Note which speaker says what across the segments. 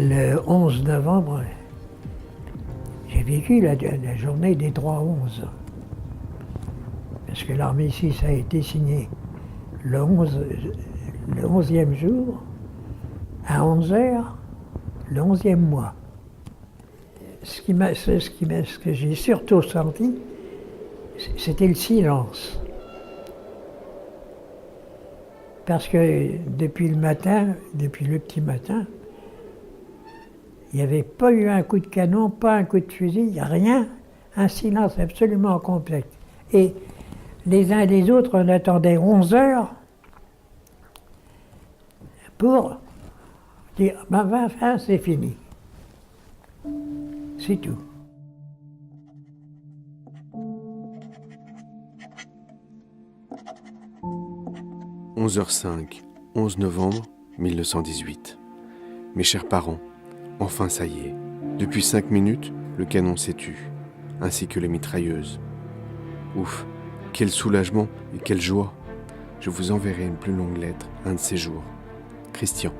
Speaker 1: Le 11 novembre, j'ai vécu la journée des 3-11. Parce que l'armistice a été signé le 11e jour, à 11h, le 11e mois. Ce que j'ai surtout senti, c'était le silence. Parce que depuis le petit matin, il n'y avait pas eu un coup de canon, pas un coup de fusil, rien. Un silence absolument complet. Et les uns et les autres, on attendait 11 heures pour dire, ben, enfin, c'est fini. C'est tout.
Speaker 2: « 11h05, 11 novembre 1918. Mes chers parents, enfin ça y est. Depuis 5 minutes, le canon s'est tu, ainsi que les mitrailleuses. Ouf, quel soulagement et quelle joie. Je vous enverrai une plus longue lettre un de ces jours. Christian. »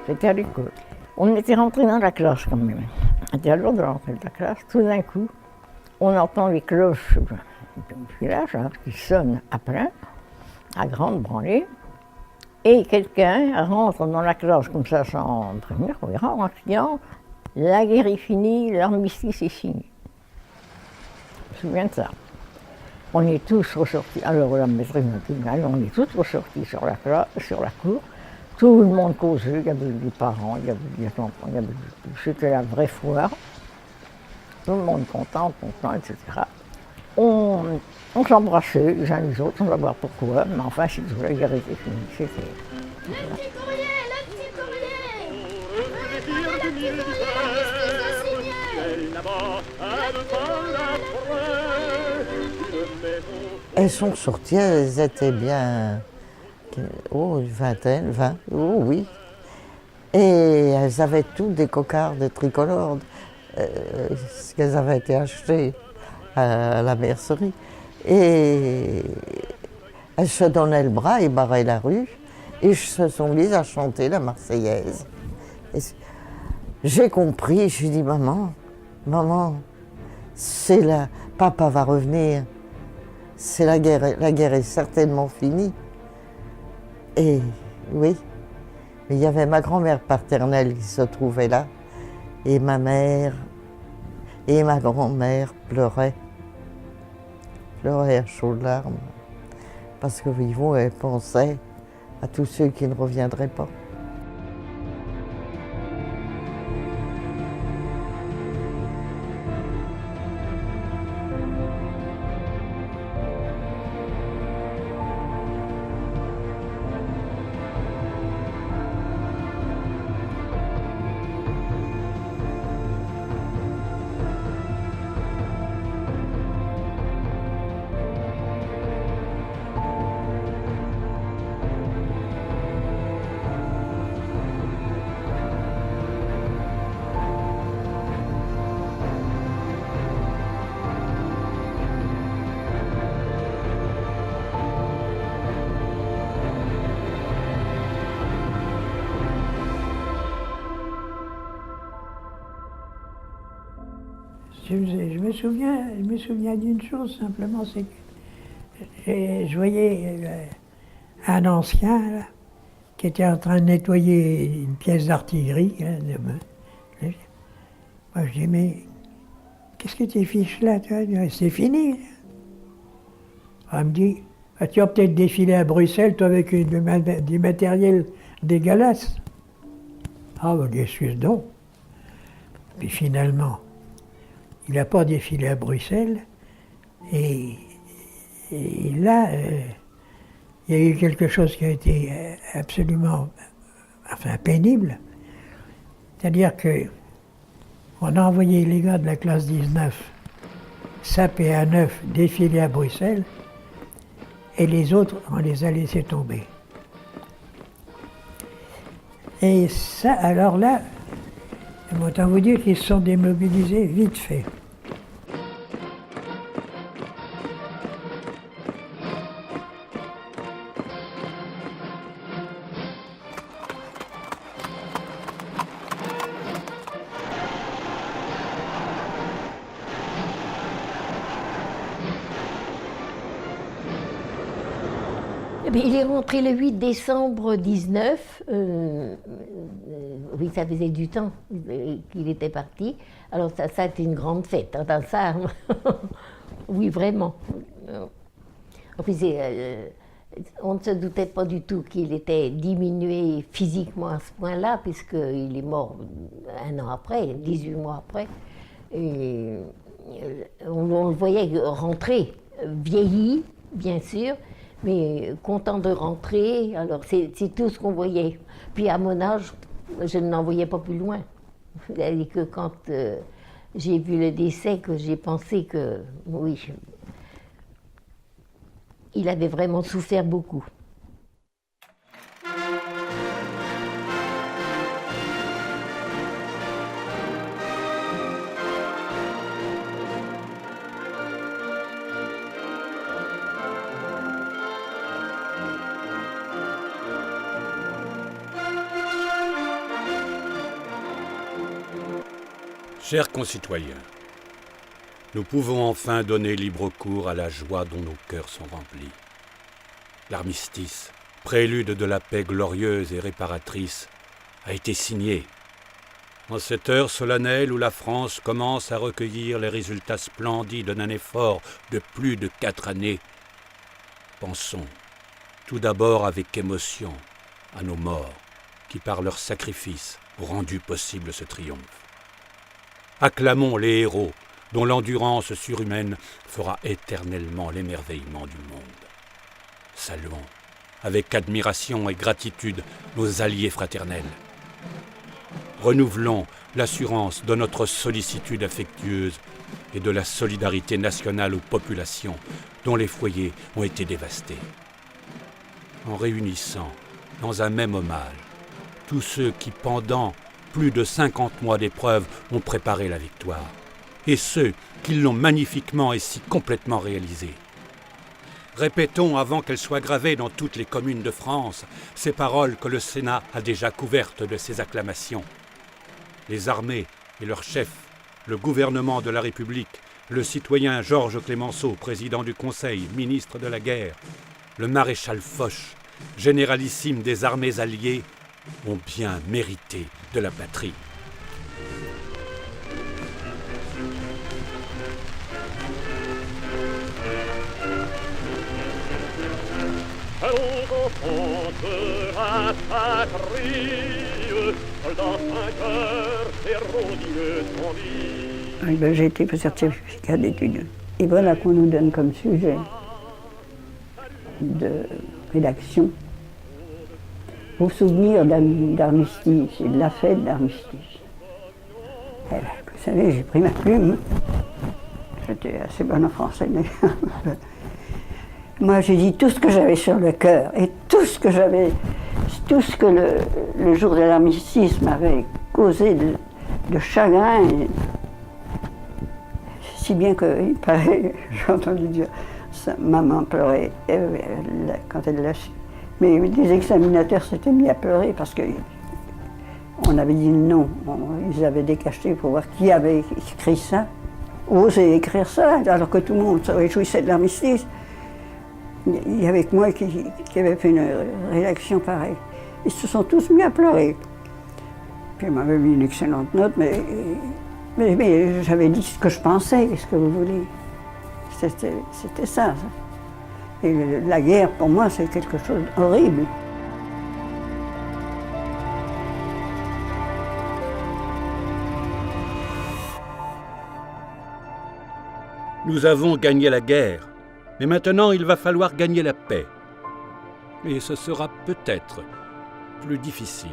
Speaker 3: J'étais à l'école. On était rentrés dans la classe quand même. On était à l'heure de rentrer de la classe. Tout d'un coup, on entend les cloches du village qui sonnent à plein, à grande branlée. Et quelqu'un rentre dans la classe comme ça sans prévenir, en criant « La guerre est finie, l'armistice est signé ». Je me souviens de ça. On est tous ressortis. Alors la maîtresse m'a dit « On est tous ressortis sur la cour ». Tout le monde causait, il y avait des parents, il y avait des enfants, il y avait tout. C'était la vraie foire. Tout le monde content, etc. On s'embrassait les uns les autres, sans savoir pourquoi, mais enfin, c'est tout, la guerre était finie. C'était...
Speaker 4: Le petit courrier, le petit courrier!
Speaker 5: Elles sont sorties, elles étaient bien... une vingtaine, 20, oh oui. Et elles avaient toutes des cocardes tricolores, ce qu'elles avaient été achetées à la mercerie. Et elles se donnaient le bras et barraient la rue, et se sont mises à chanter la Marseillaise. Et j'ai compris, j'ai dit, maman, c'est là, papa va revenir, c'est la guerre est certainement finie. Et oui, il y avait ma grand-mère paternelle qui se trouvait là, et ma mère et ma grand-mère pleuraient à chaudes larmes, parce que Vivon, elle pensait à tous ceux qui ne reviendraient pas.
Speaker 1: Je me souviens d'une chose simplement, c'est que je voyais un ancien là, qui était en train de nettoyer une pièce d'artillerie. Moi je dis, mais qu'est-ce que tu fiches là, toi? C'est fini. Elle me dit, ah, tu vas peut-être défiler à Bruxelles, toi, avec du matériel dégueulasse. Ah, ben, excuse donc. Puis finalement, il n'a pas défilé à Bruxelles. Et là, il y a eu quelque chose qui a été absolument, pénible. C'est-à-dire qu'on a envoyé les gars de la classe 19, SAP et A9, défiler à Bruxelles, et les autres, on les a laissés tomber. Et ça, alors là, autant vous dire qu'ils se sont démobilisés vite fait.
Speaker 6: Eh bien, il est rentré le 8 décembre 19. Oui, ça faisait du temps qu'il était parti. Alors ça a été une grande fête. Dans ça, oui, vraiment. En plus, on ne se doutait pas du tout qu'il était diminué physiquement à ce point-là, puisqu'il est mort un an après, 18 mois après. Et on le voyait rentrer, vieilli, bien sûr, mais content de rentrer. Alors c'est tout ce qu'on voyait. Puis à mon âge, je n'en voyais pas plus loin. C'est-à-dire que quand j'ai vu le décès, que j'ai pensé que, oui, il avait vraiment souffert beaucoup.
Speaker 7: Chers concitoyens, nous pouvons enfin donner libre cours à la joie dont nos cœurs sont remplis. L'armistice, prélude de la paix glorieuse et réparatrice, a été signé. En cette heure solennelle où la France commence à recueillir les résultats splendides d'un effort de plus de 4 années, pensons tout d'abord avec émotion à nos morts qui, par leur sacrifice, ont rendu possible ce triomphe. Acclamons les héros dont l'endurance surhumaine fera éternellement l'émerveillement du monde. Saluons avec admiration et gratitude nos alliés fraternels. Renouvelons l'assurance de notre sollicitude affectueuse et de la solidarité nationale aux populations dont les foyers ont été dévastés. En réunissant dans un même hommage tous ceux qui, pendant plus de 50 mois d'épreuves, ont préparé la victoire, et ceux qui l'ont magnifiquement et si complètement réalisée. Répétons, avant qu'elles soient gravées dans toutes les communes de France, ces paroles que le Sénat a déjà couvertes de ses acclamations. Les armées et leurs chefs, le gouvernement de la République, le citoyen Georges Clemenceau, président du Conseil, ministre de la Guerre, le maréchal Foch, généralissime des armées alliées, ont bien mérité de la patrie.
Speaker 4: Allons enfants de la patrie, soldats sans cœur, héros dignes sans vie.
Speaker 8: J'ai été pour certificat d'études. Et voilà qu'on nous donne comme sujet de rédaction au souvenir d'armistice et de la fête d'armistice. Et là, vous savez, j'ai pris ma plume. J'étais assez bonne en français, mais moi j'ai dit tout ce que j'avais sur le cœur et tout ce que le jour de l'armistice m'avait causé de chagrin. Si bien qu'il paraît, j'ai entendu dire, maman pleurait quand elle l'a su. Mais les examinateurs s'étaient mis à pleurer parce qu'on avait dit non. Ils avaient décacheté pour voir qui avait écrit ça, osé écrire ça, alors que tout le monde se réjouissait de l'armistice. Il y avait que moi qui avait fait une rédaction pareille. Ils se sont tous mis à pleurer. Puis ils m'avaient mis une excellente note, mais j'avais dit ce que je pensais, ce que vous voulez. C'était ça. Et la guerre, pour moi, c'est quelque chose d'horrible.
Speaker 7: Nous avons gagné la guerre, mais maintenant il va falloir gagner la paix. Et ce sera peut-être plus difficile.